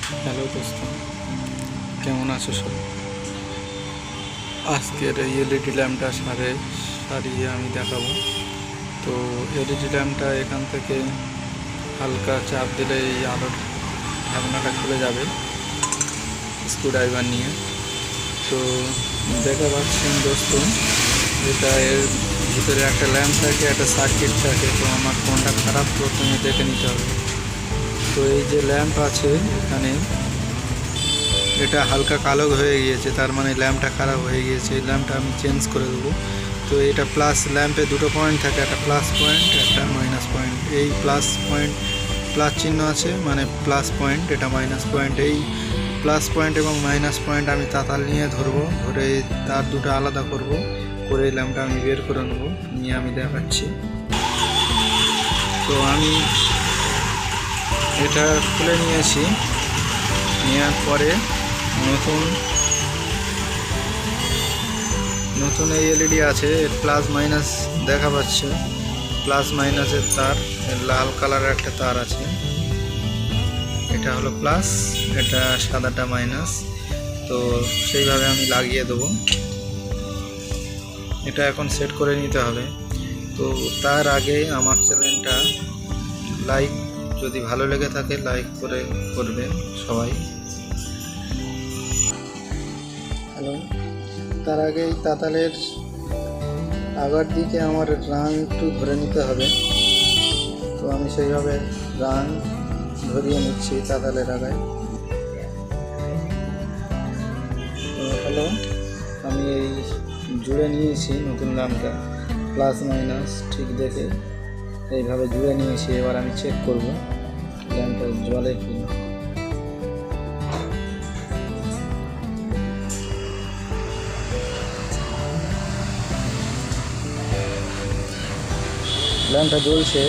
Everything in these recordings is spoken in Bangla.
হ্যালো দোস্ত, কেমন আছো সব? আজকের এই এলইডি ল্যাম্পটা সারিয়ে আমি দেখাবো। তো এলইডি ল্যাম্পটা এখান থেকে হালকা চাপ দিলে এই আলোর ঢাকনাটা খুলে যাবে স্ক্রুড্রাইভার নিয়ে। তো দেখা পাচ্ছেন দোস্ত, এটা এর ভিতরে একটা ল্যাম্প থাকে, একটা সার্কিট থাকে। তো আমার কোনটা খারাপ প্রথমে দেখে নিতে হবে। তো এই যে ল্যাম্প আছে এখানে, এটা হালকা কালো হয়ে গিয়েছে, তার মানে ল্যাম্পটা খারাপ হয়ে গিয়েছে। এই ল্যাম্পটা আমি চেঞ্জ করে দেবো। তো এটা প্লাস, ল্যাম্পে দুটো পয়েন্ট থাকে, একটা প্লাস পয়েন্ট একটা মাইনাস পয়েন্ট। এই প্লাস পয়েন্ট, প্লাস চিহ্ন আছে মানে প্লাস পয়েন্ট, এটা মাইনাস পয়েন্ট। এই প্লাস পয়েন্ট এবং মাইনাস পয়েন্ট আমি তাতাল নিয়ে ধরবো, ধরে তার দুটো আলাদা করব, করে ল্যাম্পটা আমি বের করে নেবো, নিয়ে আমি দেখাচ্ছি। তো আমি এটা খুলে নিয়েছি, নেওয়ার পরে নতুন এই এলইডি আছে, এর প্লাস মাইনাস দেখা পাচ্ছে। প্লাস মাইনাসের তার, লাল কালারের একটা তার আছে, এটা হলো প্লাস, এটা সাদাটা মাইনাস। তো সেইভাবে আমি লাগিয়ে দেবো। এটা এখন সেট করে নিতে হবে। তো তার আগে আমার চ্যানেলটা লাইক, যদি ভালো লেগে থাকে লাইক করবেন সবাই। হ্যালো, তার আগে এই তাতালের আগার দিকে আমার রাং একটু ধরে নিতে হবে। তো আমি সেইভাবে রাং ধরিয়ে নিচ্ছি তাতালের আগায়। হ্যালো, আমি এই জুড়ে নিয়েছি নতুন ল্যাম্পটা, প্লাস মাইনাস ঠিক দেখে এইভাবে জুড়ে নিয়েছি। এবার আমি চেক করব ল্যাম্পটা জ্বলে কি না। ল্যাম্পটা জ্বলছে।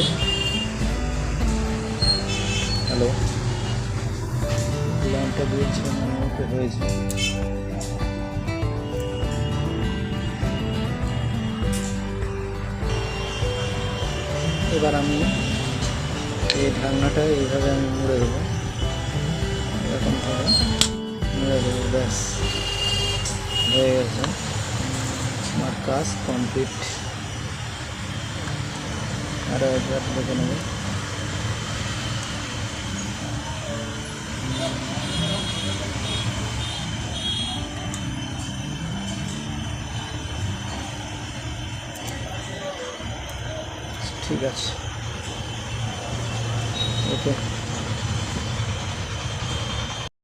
হ্যালো, ল্যাম্পটা জ্বলছে, মনে হতে হয়েছে। এবার আমি এই ঢাকনাটা এইভাবে আমি মুড়ে দেবো, এরকম ভাবে মুড়ে দেবো। ব্যাস, হয়ে গেছে, আমার কাজ কমপ্লিট। আরও একবার দেখে নেব। ঠিক আছে, ওকে।